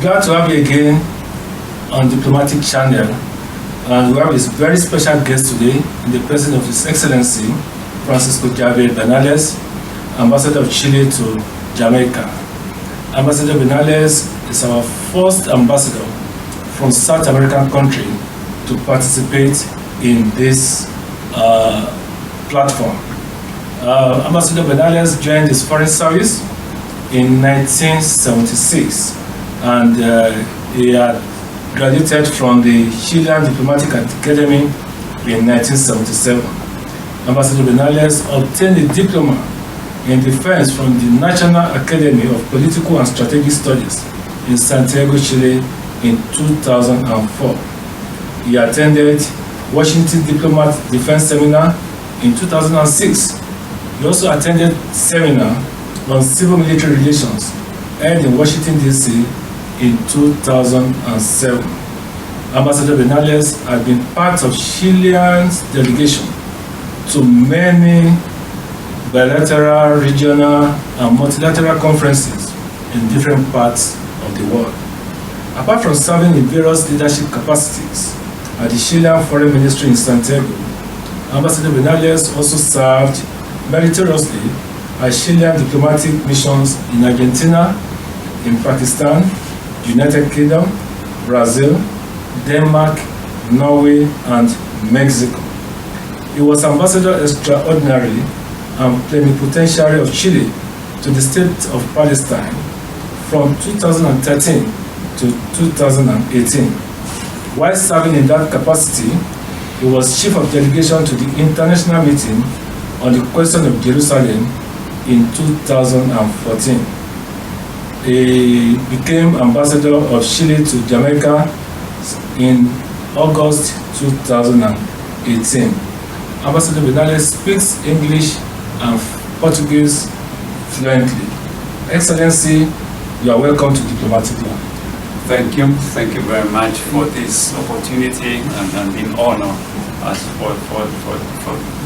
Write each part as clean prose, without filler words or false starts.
Glad to have you again on Diplomatic Channel, and we have a very special guest today in the presence of His Excellency Francisco Javier Bernales, Ambassador of Chile to Jamaica. Ambassador Bernales is our first ambassador from South American country to participate in this platform. Ambassador Bernales joined his foreign service in 1976, and he had graduated from the Chilean Diplomatic Academy in 1977. Ambassador Bernales obtained a diploma in defense from the National Academy of Political and Strategic Studies in Santiago, Chile in 2004. He attended Washington Diplomats Defense Seminar in 2006. He also attended seminar on civil military relations held in Washington, D.C. in 2007. Ambassador Bernales has been part of Chilean's delegation to many bilateral, regional, and multilateral conferences in different parts of the world. Apart from serving in various leadership capacities at the Chilean Foreign Ministry in Santiago, Ambassador Bernales also served meritoriously at Chilean diplomatic missions in Argentina, in Pakistan, United Kingdom, Brazil, Denmark, Norway, and Mexico. He was Ambassador Extraordinary and Plenipotentiary of Chile to the State of Palestine from 2013 to 2018. While serving in that capacity, he was Chief of Delegation to the International Meeting on the Question of Jerusalem in 2014. He became Ambassador of Chile to Jamaica in August 2018. Ambassador Bernales speaks English and Portuguese fluently. Excellency, you are welcome to Diplomatic Land. Thank you very much for this opportunity, and an honor as for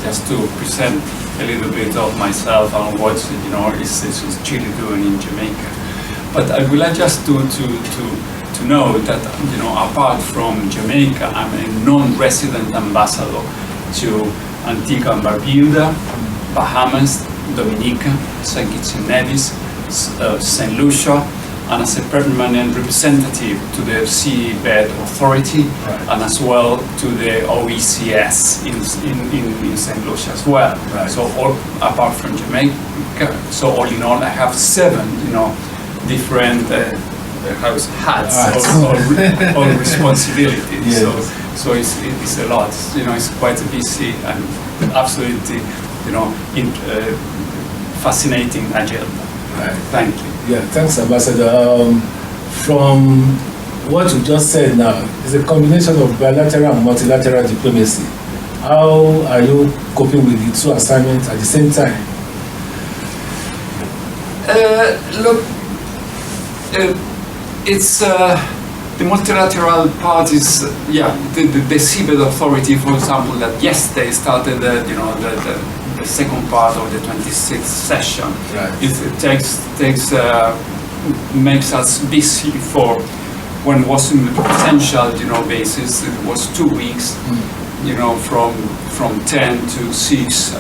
just to present a little bit of myself and what is Chile doing in Jamaica. But I would like just to know that apart from Jamaica, I'm a non-resident ambassador to Antigua and Barbuda, Bahamas, Dominica, St. Kitts and Nevis, St. Lucia, and as a permanent representative to the Seabed Authority, right, and as well to the OECS in St. Lucia as well. Right. So apart from Jamaica, so all in all, I have 7, different house hats or responsibilities. Yes. So it's a lot. It's quite a busy and absolutely, fascinating agenda. Right. Thank you. Yeah, thanks, Ambassador. From what you just said now, it's a combination of bilateral and multilateral diplomacy. How are you coping with the 2 assignments at the same time? Look, it's the multilateral part is, the Seabed Authority, for example, that yesterday started the second part of the 26th session. Right. It makes us busy for when it was in the potential basis. It was 2 weeks, from 10 to 6,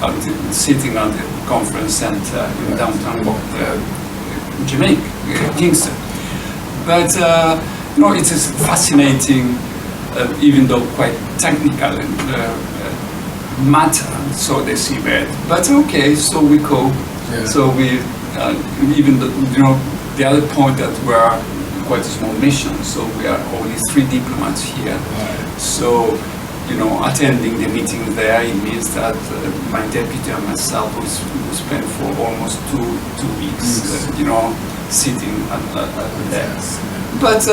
sitting at the conference center in downtown Jamaica, Kingston. But it is fascinating, even though quite technical matter, so the seabed. But okay, so we cope. Yeah. So we, even the other point that we are quite a small mission, so we are only 3 diplomats here. Right. So, attending the meeting there, it means that my deputy and myself will spend for almost two weeks, sitting at the desk. But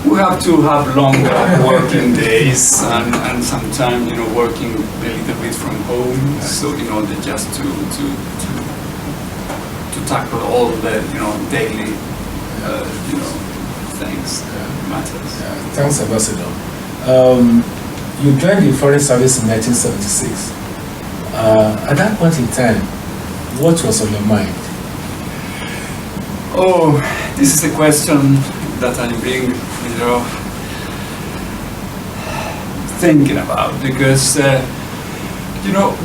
we have to have longer working days and sometimes, working a little bit from home. So in order just to tackle all the, daily, things, matters. Yeah. Thanks, Ambassador. You joined the Foreign Service in 1976. At that point in time, what was on your mind? Oh, this is a question that I've been, thinking about, because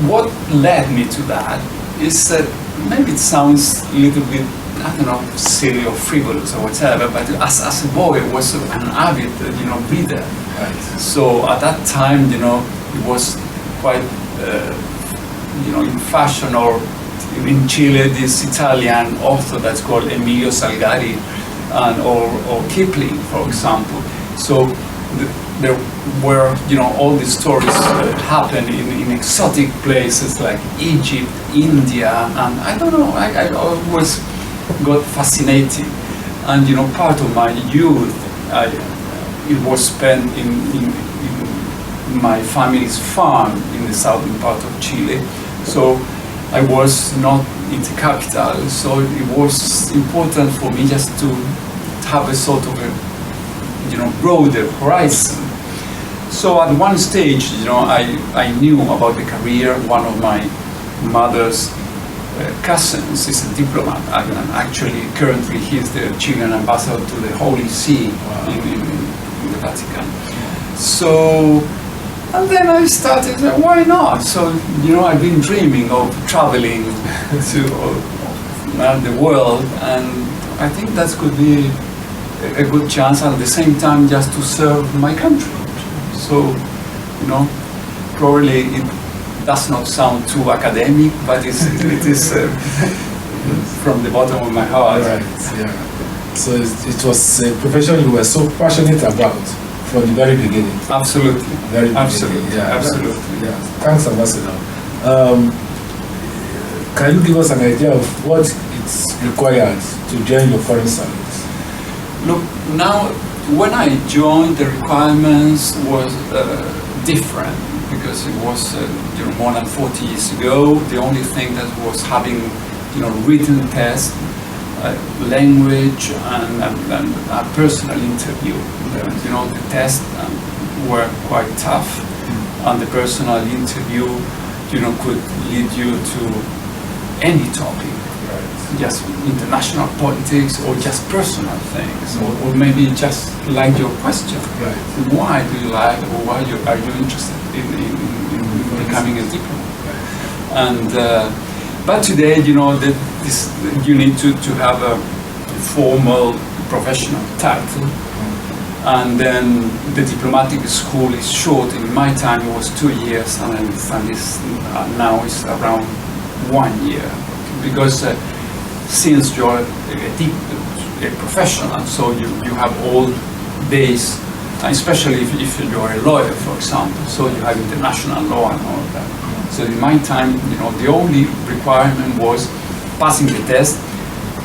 what led me to that is maybe it sounds a little bit, I don't know, silly or frivolous or whatever, but as a boy I was an avid reader. Right. So at that time, it was quite in fashion, or in Chile, this Italian author that's called Emilio Salgari, or Kipling, for example. So there were, all these stories happened in exotic places like Egypt, India, and I don't know, I always got fascinated. And, part of my youth, it was spent in my family's farm in the southern part of Chile. So I was not in the capital, so it was important for me just to have a sort of a broader horizon. So at one stage, I knew about the career. One of my mother's cousins is a diplomat, and actually currently he's the Chilean Ambassador to the Holy See. Wow. in the Vatican. So, and then I started, why not? So, I've been dreaming of traveling to the world, and I think that could be a good chance, and at the same time just to serve my country. So, probably it does not sound too academic, but it is from the bottom of my heart. Right, yeah. So it was a profession you were so passionate about from the very beginning. Absolutely. Very beginning. Absolutely. Yeah. Absolutely. Yeah. Thanks, Ambassador. Can you give us an idea of what it's required to join your foreign service? Look, now, when I joined, the requirements was different, because it was more than 40 years ago. The only thing that was having written test, language, and a personal interview. The tests were quite tough, and the personal interview could lead you to any topic. Just international politics, or just personal things, or maybe just like your question. Right. Why do you like, or why are you interested in becoming a diplomat? Right. And but today, you need to have a formal professional title, and then the diplomatic school is short. In my time, it was 2 years, and I understand now it's around 1 year, because since you're a professional, so you have all days, especially if you're a lawyer, for example, so you have international law and all of that. So in my time, the only requirement was passing the test,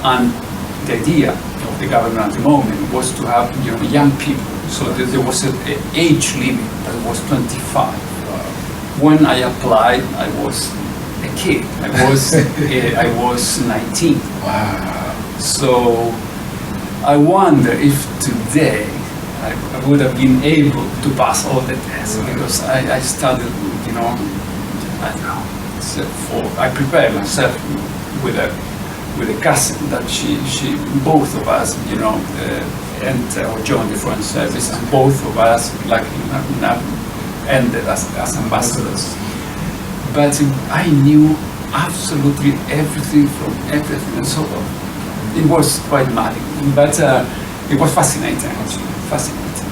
and the idea of the government at the moment was to have young people. So there was an age limit that was 25. When I applied, I was a kid. I was 19. Wow. So I wonder if today I would have been able to pass all the tests, because I studied, I don't know, I prepared myself with a cousin that she both of us, entered or joined the foreign service, and both of us, ended as ambassadors. But I knew absolutely everything from everything, and so it was quite mad, but it was fascinating, actually, fascinating.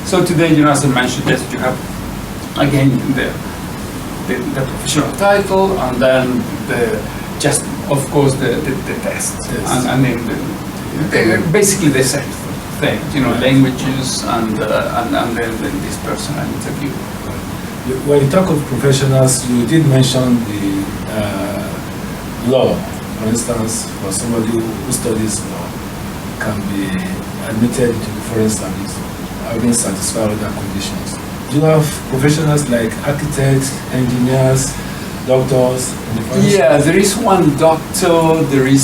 So today, as I mentioned, yes, you have again the professional title, and then just of course the test, yes. and then basically the same thing, languages, and then this personal interview. When you talk of professionals, you did mention the law. For instance, for somebody who studies law, can be admitted to the foreign service, having satisfied other conditions. Do you have professionals like architects, engineers, doctors in the foreign service? Yeah, there is one doctor,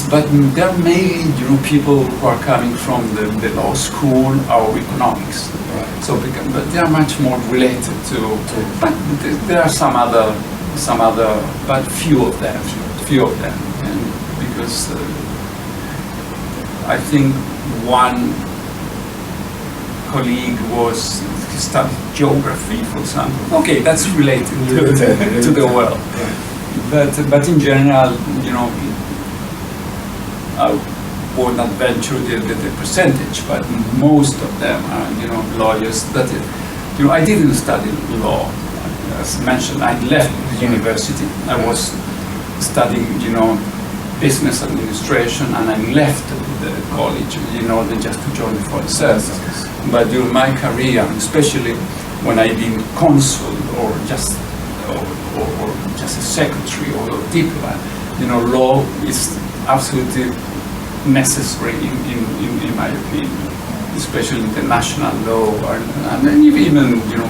but there are mainly people who are coming from the law school or economics. Right. So, but they are much more related to but there are some other, but few of them. And because I think one colleague studied geography, for example. Okay, that's related to the world. But in general, you know, I would not venture the percentage, but most of them are, you know, lawyers. That, you know, I didn't study law. As mentioned, I left the university. I was studying, you know, business administration, and I left the college in order just to join the foreign service. But during my career, especially when I been consul or just a secretary or a diplomat, you know, law is absolutely necessary in my opinion, especially international law and even, you know,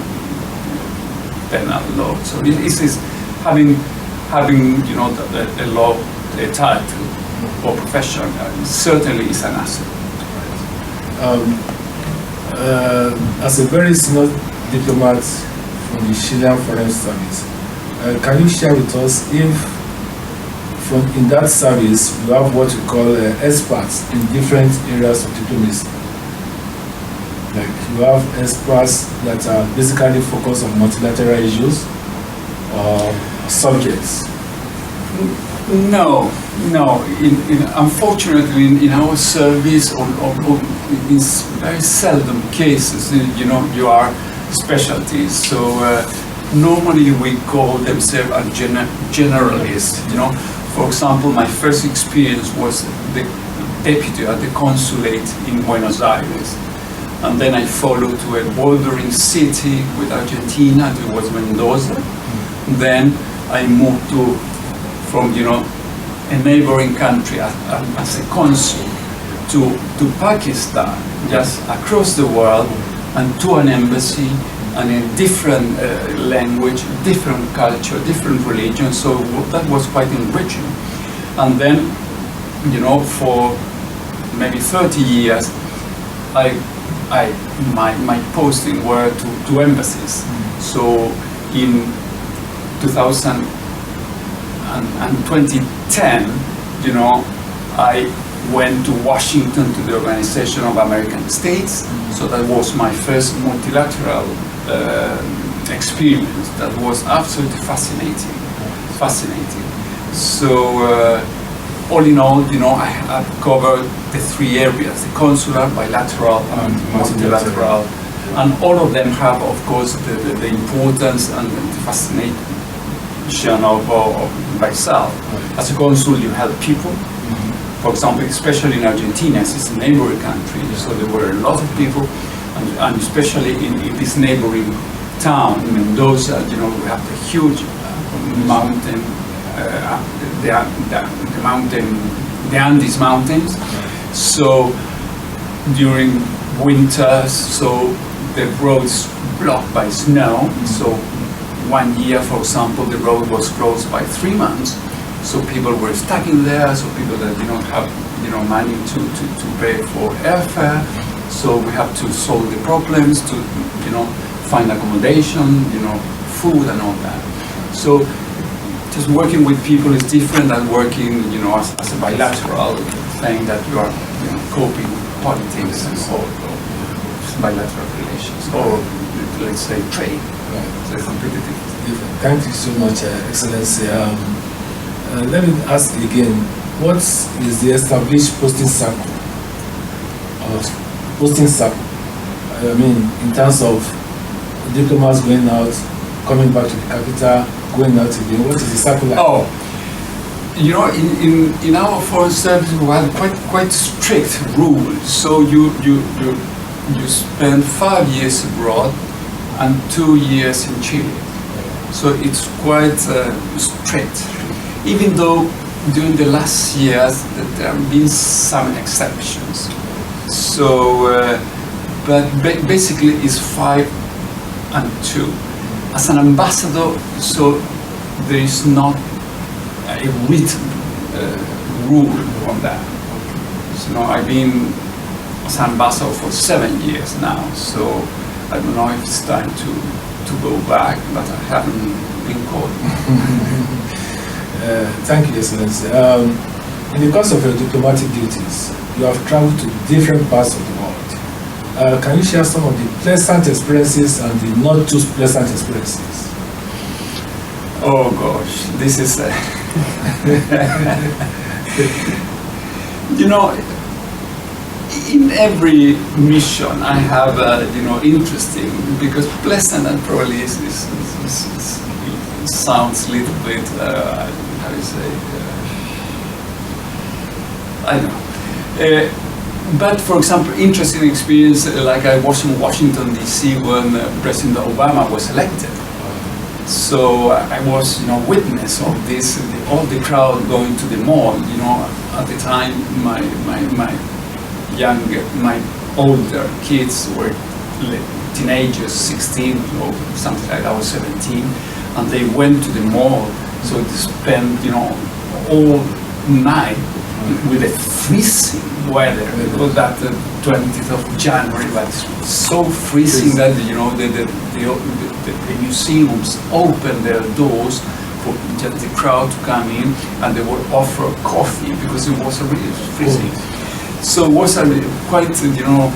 penal law. So this is having you know a law a title or profession certainly is an asset. As a very senior diplomat from the Chilean Foreign Service, can you share with us if in that service you have what you call experts in different areas of diplomacy? Like you have experts that are basically focused on multilateral issues or subjects? No. Unfortunately, in our service, or in very seldom cases, you know, you are specialties. So normally we call themselves a generalist. You know, for example, my first experience was the deputy at the consulate in Buenos Aires, and then I followed to a bordering city with Argentina. It was Mendoza. Then I moved from, you know, a neighboring country as a consul to Pakistan, just across the world, and to an embassy, and a different language, different culture, different religion. So that was quite enriching. And then, you know, for maybe 30 years, my posting were to embassies. So in 2010, you know, I went to Washington to the Organization of American States. So that was my first multilateral experience. That was absolutely fascinating. So all in all, you know, I have covered the three areas: the consular, bilateral, and multilateral. And all of them have, of course, the importance and the fascination of myself. As a consul, you help people. For example, especially in Argentina, it's a neighboring country, so there were a lot of people, and especially in this neighboring town, in Mendoza, you know, we have the huge mountain, the Andes Mountains. So during winter, so the roads blocked by snow. So one year, for example, the road was closed by 3 months. So people were stuck in there. So people that didn't have, you know, money to pay for airfare. So we have to solve the problems, to, you know, find accommodation, you know, food and all that. So just working with people is different than working, you know, as a bilateral thing that you are, you know, coping with politics and or bilateral relations, or let's say trade. Right. So it's completely different. Thank you so much, Excellency. Let me ask again, what is the established posting circle? I mean, in terms of diplomats going out, coming back to the capital, going out again, what is the circle like? Oh, you know, in our foreign service we have quite strict rules. So you spend 5 years abroad and 2 years in Chile. So it's quite strict. Even though during the last years there have been some exceptions. So, but basically it's 5 and 2. As an ambassador, so there is not a written rule on that. So, I've been as an ambassador for 7 years now. So I don't know if it's time to go back, but I haven't been called. Thank you, Excellency. In the course of your diplomatic duties, you have traveled to different parts of the world. Can you share some of the pleasant experiences and the not too pleasant experiences? Oh gosh, this is you know, in every mission I have you know, interesting, because pleasant and probably sounds a little bit how do you say, I don't know. But for example, interesting experience, like I was in Washington DC when President Obama was elected. So I was, you know, witness of this, all the crowd going to the mall. You know, at the time, my older kids were teenagers, 16 or something like that, I was 17, and they went to the mall. So they spent, you know, all night with a freezing weather. It was that 20th of January, but it's so freezing that, you know, the museums opened their doors for just the crowd to come in, and they would offer coffee because it was really freezing. So it was a quite, you know,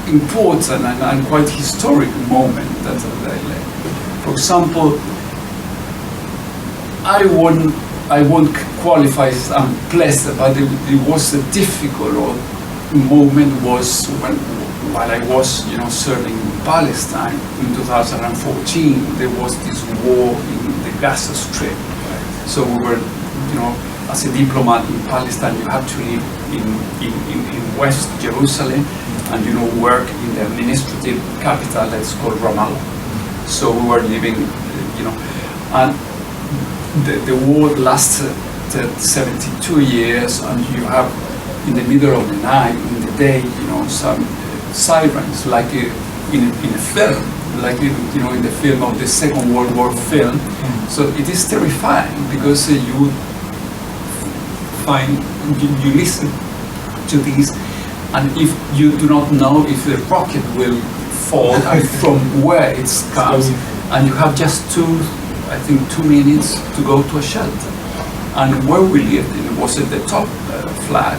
important and quite historic moment that I led. For example, I won't qualify as unpleasant, but it was a difficult moment was while I was, you know, serving in Palestine in 2014. There was this war in the Gaza Strip. So we were, you know, as a diplomat in Palestine, you have to live in West Jerusalem and, you know, work in the administrative capital that's called Ramallah. So we were living, you know, and the war lasted 72 years, and you have in the middle of the night, in the day, you know, some sirens, like in a film, like, you know, in the film of the Second World War film. So it is terrifying because you listen to this, and if you do not know if the rocket will fall and from where it comes, and you have just 2 minutes to go to a shelter. And where we lived, it was at the top flat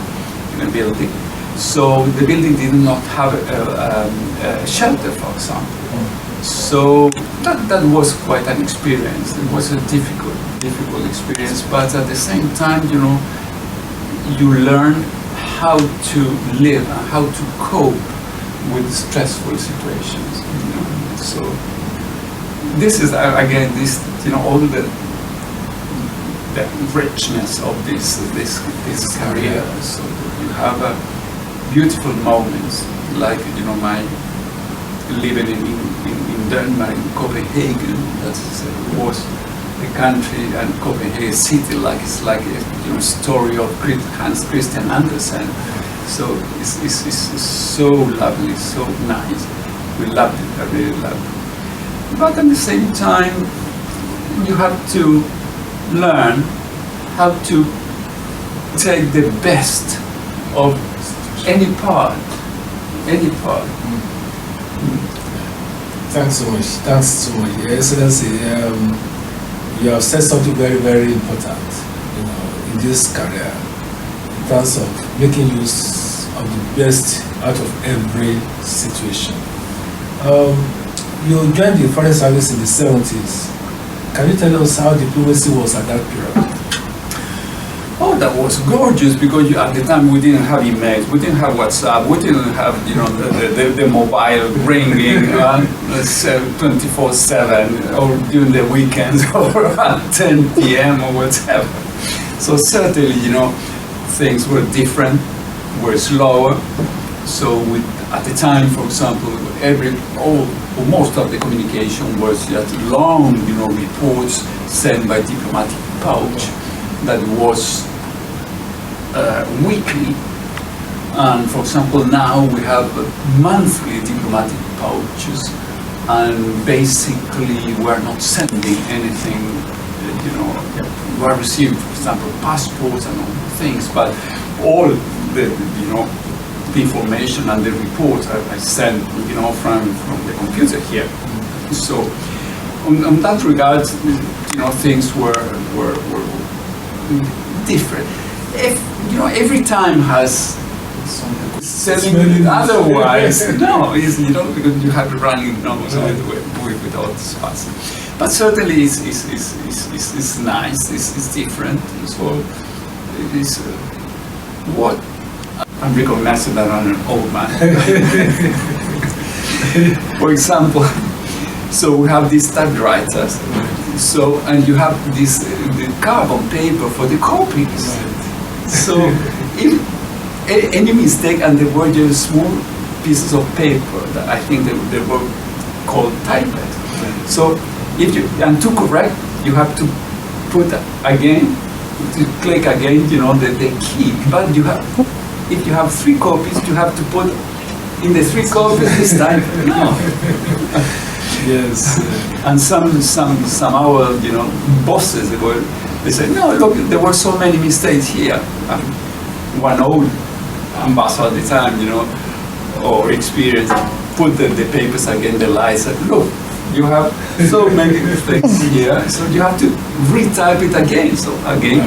in a building. So the building did not have a shelter, for example. So that was quite an experience. It was a difficult experience, but at the same time, you know, you learn how to live and how to cope with stressful situations. You know? So this is again, this, you know, all the richness of this career. So you have beautiful moments, like, you know, my living in Denmark, in Copenhagen. That was the country, and Copenhagen city, like it's like a, you know, story of Hans Christian Andersen. So it's so lovely, so nice. We loved it. I really loved it. But at the same time, you have to learn how to take the best of any part. Thanks so much. Your Excellency, you have said something very, very important, you know, in this career, in terms of making use of the best out of every situation. You joined the Foreign Service in the 70s. Can you tell us how diplomacy was at that period? Oh, that was gorgeous, because at the time we didn't have emails, we didn't have WhatsApp, we didn't have, you know, the mobile ringing 24/7 or during the weekends or at 10 p.m. or whatever. So certainly, you know, things were different, were slower. So at the time, for example, most of the communication was just long, you know, reports sent by diplomatic pouch that was weekly. And for example, now we have monthly diplomatic pouches, and basically we're not sending anything, you know, we are receiving, for example, passports and all things, but all the, you know, the information and the reports I send, you know, from the computer here. So on that regard, you know, things were different. If, you know, every time has selling otherwise. No, it's, you know, because you have to run in nose with all this fast. But certainly it's nice, it's different. So it is what I'm recognizing that I'm an old man. For example, so we have these typewriters. So, and you have this the carbon paper for the copies. So if any mistake, and there were just small pieces of paper that I think they were called typewriters. So if you, and to correct, you have to put again, to click again, you know, the key. But you have, if you have 3 copies, you have to put in the 3 copies this time. No. Yes. And some our, you know, bosses, they said, no, look, there were so many mistakes here. One old ambassador at the time, you know, or experience, put the papers again, the lies, said, look, you have so many mistakes here, so you have to retype it again, so again.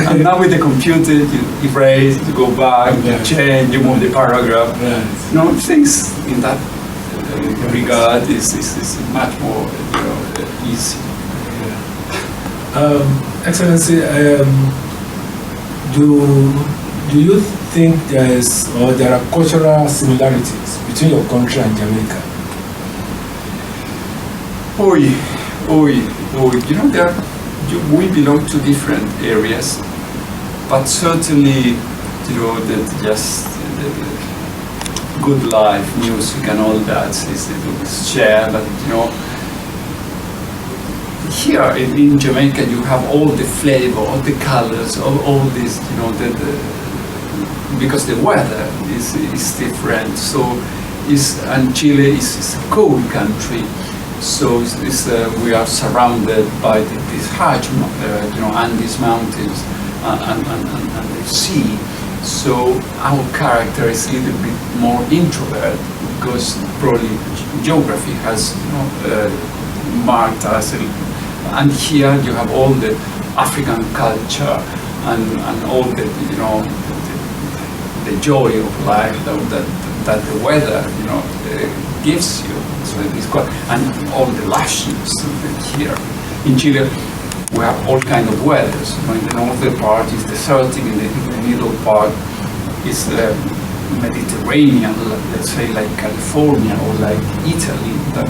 And now with the computer, you erase, you go back, you change, you move the paragraph. You know, things in that regard is much more, you know, easy. Excellency, do you think there are cultural similarities between your country and Jamaica? You know, we belong to different areas, but certainly, you know, that just the good life, music, and all that is shared. But you know, here in Jamaica, you have all the flavor, all the colors, all this, you know, because the weather is different. So, and Chile is a cold country. So we are surrounded by these harsh, you know, Andes mountains and the sea. So our character is a little bit more introvert because probably geography has, you know, marked us. And here you have all the African culture and all the, you know, the joy of life that the weather, you know, gives you. So it's quite, and all the lushness here. In Chile, we have all kinds of weathers. You know, in the northern part is desertic, in the middle part is Mediterranean, let's say like California or like Italy, that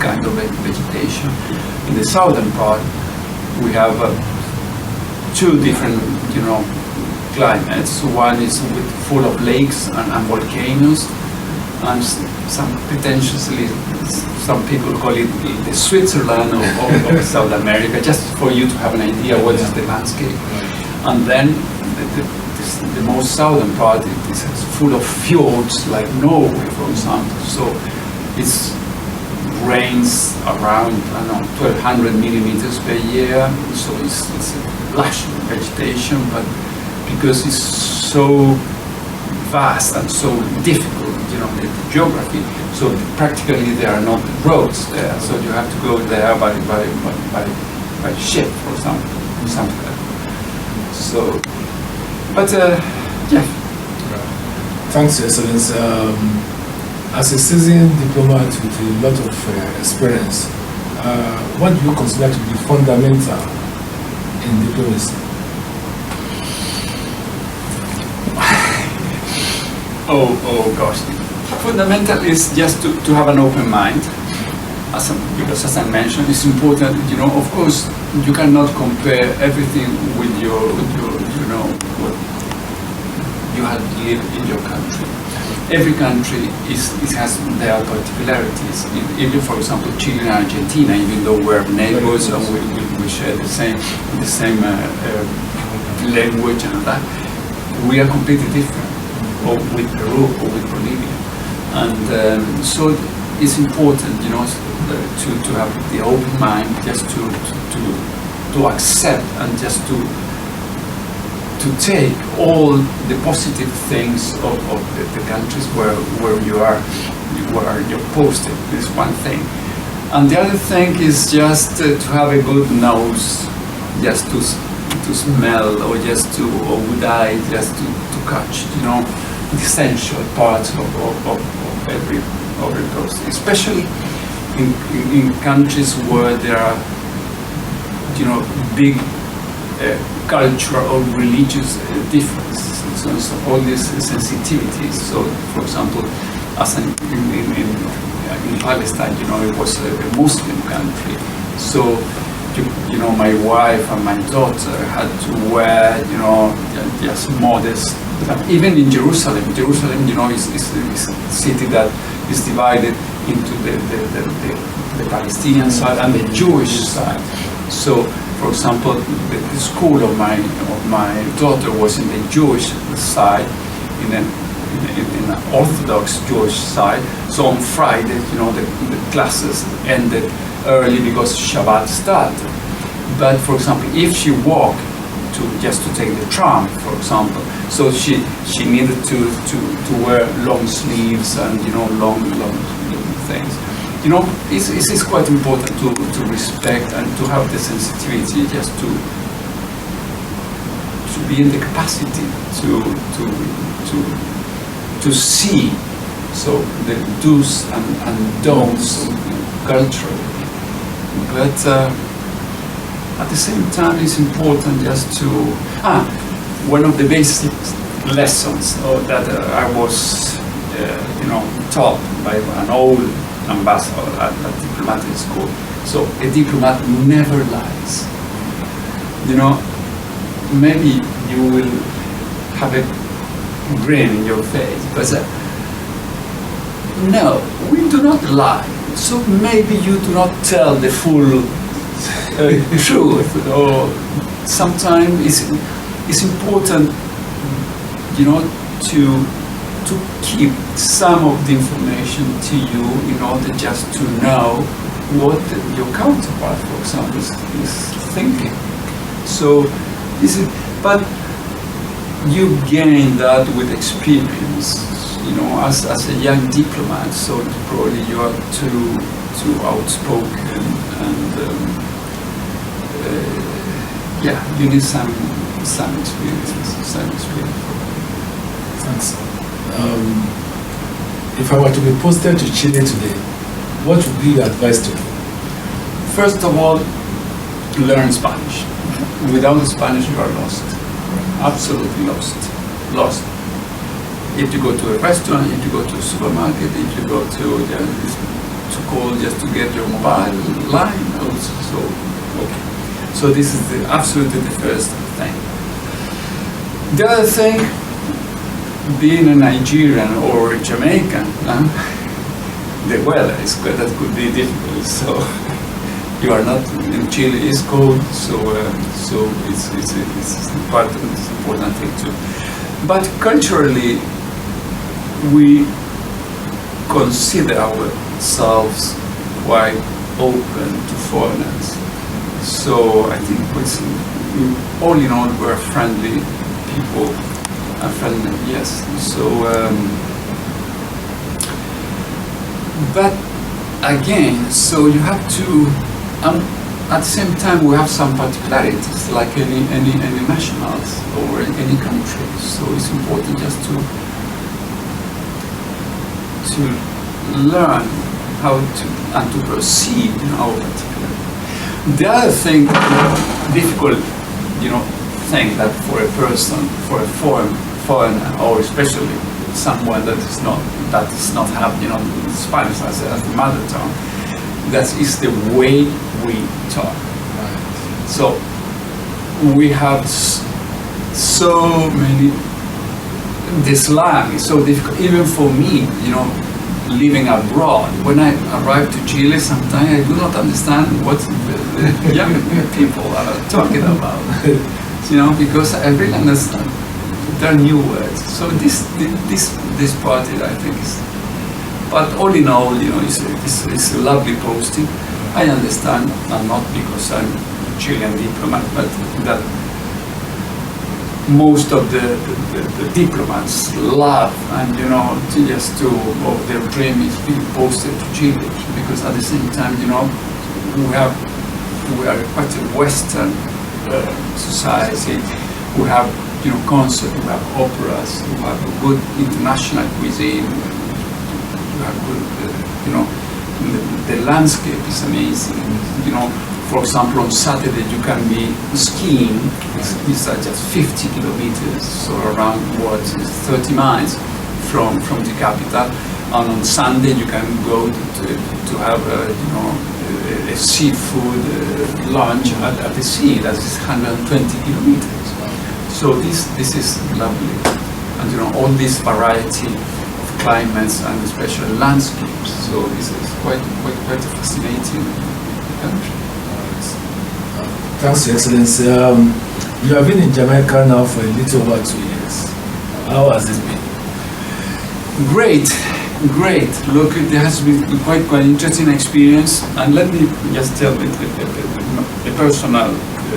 kind of vegetation. In the southern part, we have 2 different, you know, climates. One is full of lakes and volcanoes, and some people call it the Switzerland of South America, just for you to have an idea what is the landscape. And then the most southern part is full of fjords, like Norway, for example. So it's rains around, I don't know, 1,200 millimeters per year. So it's lush vegetation, but because it's so vast and so difficult, you know, the geography. So practically there are not roads there. So you have to go there by ship, for example, something like that. So, but yeah. Thanks, Excellency. As a seasoned diplomat with a lot of experience, what do you consider to be fundamental in diplomacy? Oh gosh. Fundamental is just to have an open mind, because as I mentioned, it's important, you know, of course, you cannot compare everything with your you know, what you have lived in your country. Every country has their particularities. Even, for example, Chile and Argentina, even though we're neighbors and we share the same language and that, we are completely different. Or with Peru or with Bolivia, and so it's important, you know, to have the open mind, just to accept and just to take all the positive things of the countries where you're posted. Is one thing, and the other thing is just to have a good nose, just to to smell, or just to, or would I just to catch, you know, the essential parts of every person, especially in countries where there are, you know, big cultural or religious differences. So all these sensitivities. So, for example, as in Palestine, you know, it was a Muslim country. So, you know, my wife and my daughter had to wear, you know, just modest. Even in Jerusalem, you know, is a city that is divided into the Palestinian side and the Jewish side. So, for example, the school of my daughter was in the Jewish side, in an Orthodox Jewish side. So on Friday, you know, the classes ended early because Shabbat started. But for example, if she walked just to take the tram, for example, so she needed to wear long sleeves and, you know, long things. You know, it's quite important to respect and to have the sensitivity, just to be in the capacity to see, so the do's and don'ts culturally. But at the same time, it's important just to one of the basic lessons that I was you know, taught by an old ambassador at diplomatic school. So a diplomat never lies. You know, maybe you will have a grin in your face, but no, we do not lie. So maybe you do not tell the full truth, or sometimes it's important, you know, to keep some of the information to you in order just to know what your counterpart, for example, is thinking. So but you gain that with experience, you know, as a young diplomat. So probably you are too outspoken, and yeah, you need some experiences, Thanks. If I were to be posted to Chile today, what would be your advice to me? First of all, learn Spanish. Without Spanish, you are lost. Absolutely lost. If you go to a restaurant, if you go to a supermarket, if you go to call just to get your mobile line, also, so okay. So this is absolutely the first thing. The other thing, being a Nigerian or a Jamaican, the weather is good, that could be difficult. So you are not in Chile; it's cold, so it's important thing too. But culturally, we consider ourselves quite open to foreigners. So I think all in all, we're friendly people. Friendly, yes. So, but again, so you have to. At the same time, we have some particularities, like any nationals or any country. So it's important just to learn how to proceed in our particular. The other thing, difficult, you know, thing that for a person, for a foreigner, or especially someone that does not have, you know, Spanish as the mother tongue, that is the way we talk. Right. So we have so many. The slang is so difficult, even for me, you know, living abroad. When I arrive to Chile, sometimes I do not understand what the young people are talking about. You know, because I really understand there are new words. So this party, I think, is. But all in all, you know, it's a lovely posting. I understand, and not because I'm a Chilean diplomat, but that most of the diplomats love, and you know, their dream is being posted to Chile, because at the same time, you know, we are quite a Western society. We have, concerts, we have operas, we have a good international cuisine, we have good, the landscape is amazing. For example, on Saturday you can be skiing. It's just 50 kilometers, so around 30 miles from the capital. And on Sunday you can go to have a seafood lunch at the sea. That is 120 kilometers. So this is lovely, and all this variety of climates and especially landscapes. So this is quite a fascinating country. Thanks, Your Excellency. You have been in Jamaica now for a little over 2 years. How has it been? Great. Look, it has been quite interesting experience. And let me just tell you a personal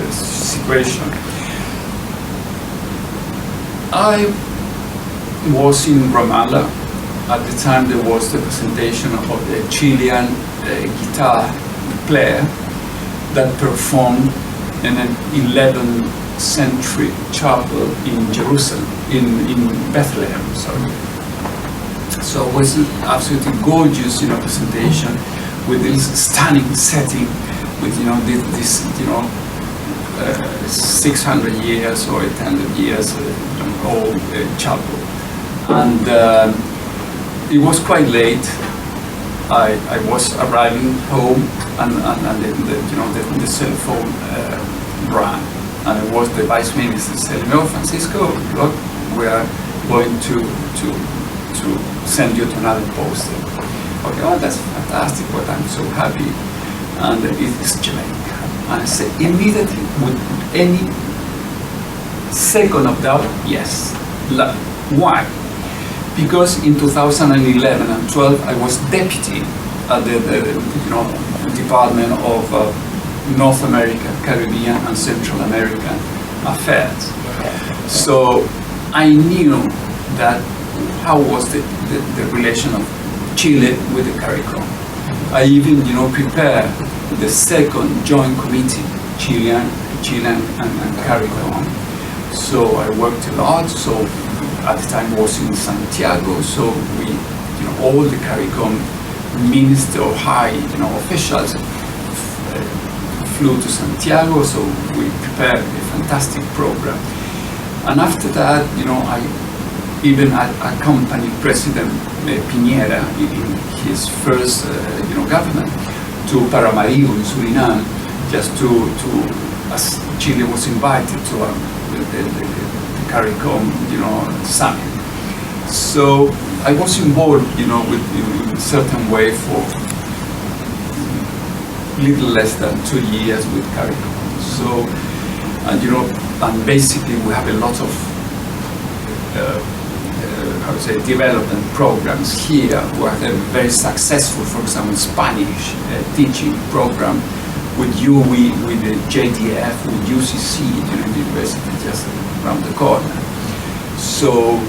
situation. I was in Ramallah. At the time there was the presentation of the Chilean guitar player that performed in an 11th century chapel in Jerusalem, in Bethlehem, sorry. So it was absolutely gorgeous, presentation with this stunning setting, with this 600 years or 800 years old chapel, and it was quite late. I was arriving home, and the cell phone rang, and it was the Vice Minister saying, "Oh, Francisco, look, we are going to send you to another post." Okay, oh, that's fantastic, but I'm so happy. And it is Jamaica. And I said, immediately, with any second of doubt, yes. Why? Because in 2011 and 12, I was deputy at the Department of North America, Caribbean, and Central American Affairs. So I knew that how was the relation of Chile with the CARICOM. I even, prepared the second joint committee, Chilean and CARICOM. So I worked a lot. So at the time I was in Santiago. So we, all the CARICOM minister or high, officials flew to Santiago. So we prepared a fantastic program. And after that, I even accompanied President Piñera in his first, government to Paramaribo in Suriname, just as Chile was invited to the CARICOM, summit. So I was involved, in a certain way for little less than 2 years with CARICOM. So, and basically we have a lot of development programs here. We have a very successful, for example, Spanish teaching program with with the JDF, with UCC, the university just around the corner. So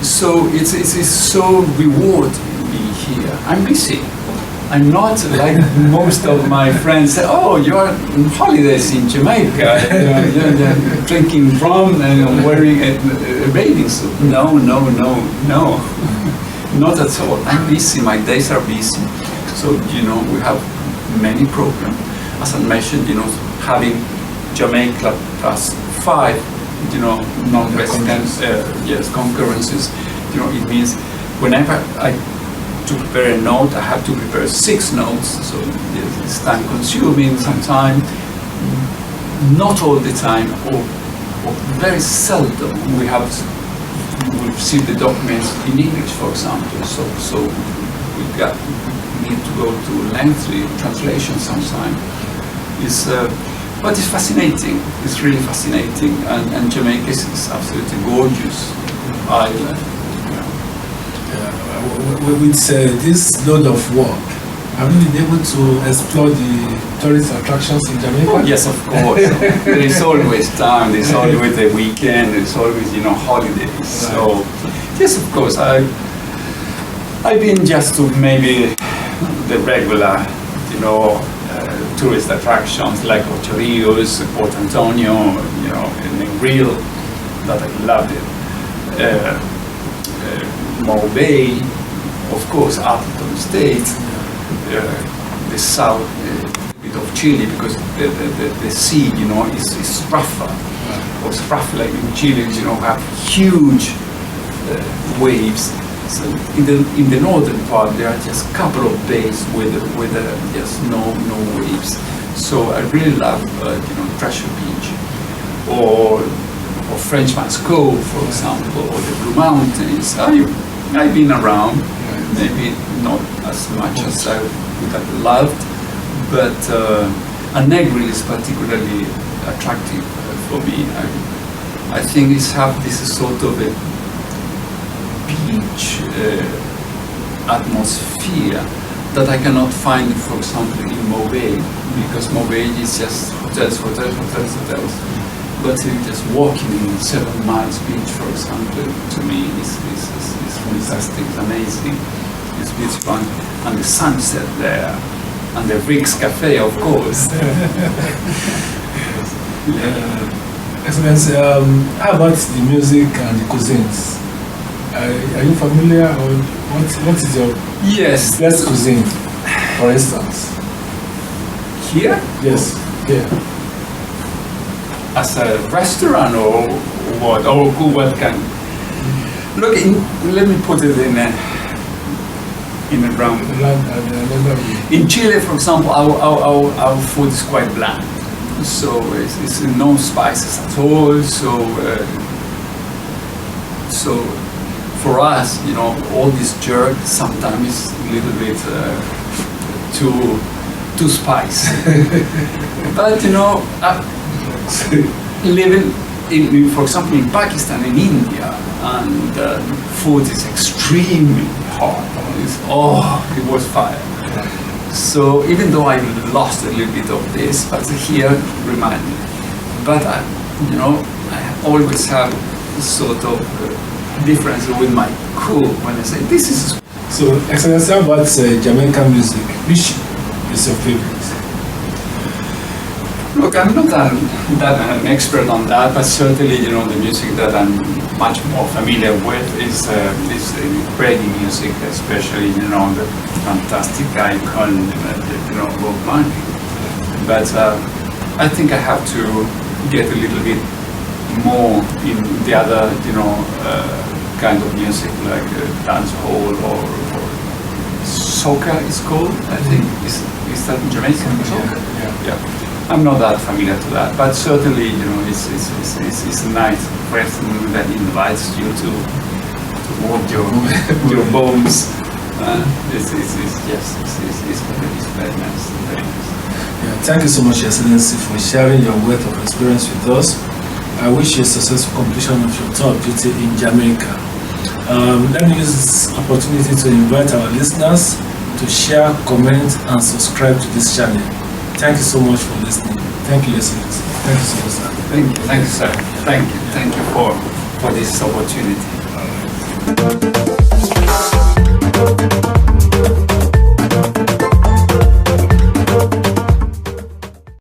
it's so rewarding being here. I'm busy. I'm not like most of my friends say, "Oh, you're on holidays in Jamaica, you're drinking rum and wearing a bathing suit." No, not at all. I'm busy. My days are busy. So we have many programs. As I mentioned, having Jamaica plus 5, non-resident concurrences. It means whenever to prepare a note, I have to prepare 6 notes, so it's time consuming sometimes. Not all the time, or very seldom we receive the documents in English, for example. So we need to go to lengthy translation sometimes. But it's fascinating. It's really fascinating, and Jamaica is absolutely gorgeous island. With this load of work, have you been able to explore the tourist attractions in Jamaica? Oh, yes, of course. There is always time. There's always the weekend. There's always holidays. Right. So yes, of course. I've been just to maybe the regular tourist attractions like Ocho Rios, Port Antonio, you know, and the Real, that I loved it. Morro Bay, of course, Appleton State, the south bit of Chile, because the sea, you know, is rougher. It was rough, like in Chile, you know, have huge waves. So in the northern part, there are just a couple of bays with just no waves. So I really love, you know, Treasure Beach, or Frenchman's Cove, for example, or the Blue Mountains. I've been around, maybe not as much as I would have loved, but Negri is particularly attractive for me. I think it's have this sort of a beach atmosphere that I cannot find, for example, in Mauvais, because Mauvais is just hotels. But just walking in 7 Miles Beach, for example, to me is fantastic, it's amazing, it's beautiful, and the sunset there, and the Rick's Cafe, of course. Excellency, how about the music and the cuisines? Are you familiar, or what is your best cuisine, for instance? Here? Yes, here. As a restaurant, or what? Or what can? Look, let me put it in a round. In Chile, for example, our food is quite bland, so it's no spices at all. So for us, you know, all this jerk sometimes is a little bit too spicy. But you know, living in, for example, in Pakistan, in India, and food is extremely hot. It was fire. So even though I lost a little bit of this, but here remind me. But you know, I always have sort of difference with my crew when I say this is. So, Excellency, how about Jamaican music? Which is your favorite? Look, I'm not an expert on that, but certainly, you know, the music that I'm much more familiar with is reggae music, especially, you know, the fantastic icon, you know, Bob Marley. But I think I have to get a little bit more in the other, you know, kind of music, like dancehall or soca is called, I think. Is that in Jamaica? Soca? Yeah. I'm not that familiar to that, but certainly, you know, it's a nice rhythm that invites you to move your bones. It's very nice. Very nice. Yeah, thank you so much, Excellency, for sharing your wealth of experience with us. I wish you a successful completion of your tour of duty in Jamaica. Let me use this opportunity to invite our listeners to share, comment, and subscribe to this channel. Thank you so much for listening. Thank you, Excellency. Thank you so much, sir. Thank you, sir. Thank you for this opportunity.